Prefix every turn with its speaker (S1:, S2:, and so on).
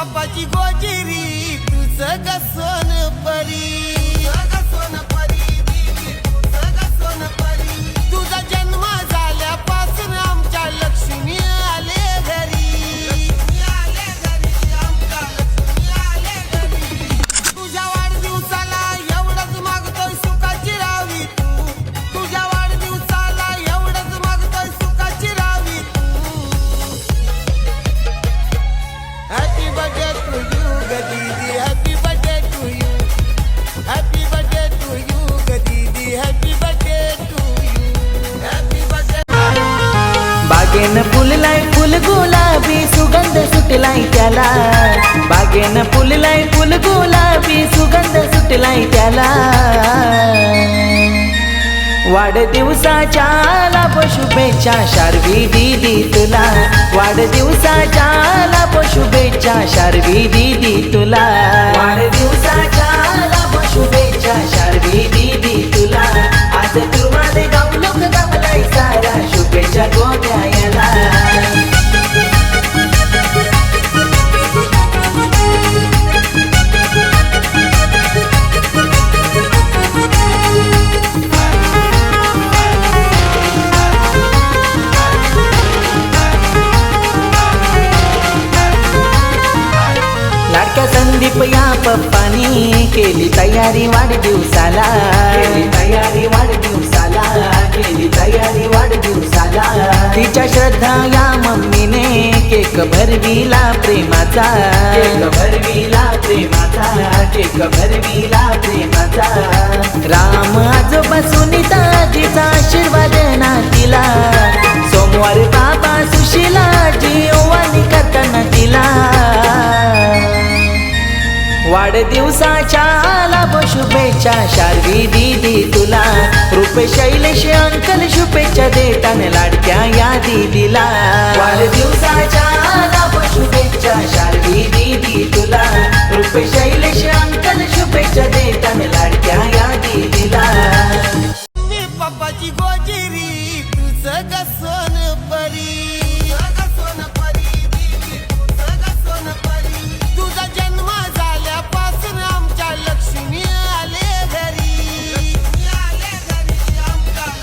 S1: बापाची गोजिरी तुझं ग सोनपरी तुझा जन्म झाल्यापासून आमच्या लक्ष्मी आले घरी तुझ्या वाढदिवसाला एवढंच मागतोय सुखाची राहावी तू तुझ्या वाढदिवसाला एवढंच मागतोय सुखाची राहावी तू हॅपी बर्थडे टू यू ग दीदी happy birthday to you happy birthday to you ग दीदी happy birthday to you happy birthday
S2: बागेन फुललाय फुल गुलाबी सुगंध सुटलाय त्याला बागेन फुललाय फुल गुलाबी सुगंध सुटलाय त्याला वाढदिवसाच्या लाभ शुभेच्छा शार्वी दीदी तुला वाढदिवसाच्या लाभ शुभेच्छा शार्वी दीदी तुला वाढदिवसाच्या लाभ शुभेच्छा शार्वी दीदी तुला आज तुमाले गाव लोक गावलाय सारा शुभेच्छा गोद्या याला लाडक्या संदीप या पप्पानी केली तयारी वाढदिवसाला केली तयारी वाढदिवसाला केली तयारी वाढदिवसाला तिच्या श्रद्धा या मम्मीने केक भरविला प्रेमाचा केक भरविला प्रेमाचा केक भरविला प्रेमाचा राम आजोबा सुनीता जीचा आशीर्वाद नातीला सोमवार बाबा सुशीला जी ओवाळणी करताना तिला वाढदिवसाच्या लाभ शुभेच्छा शार्वी दीदी तुला रुपे शैलेश अंकल शुभेच्छा देताना लाडक्या या दीदीला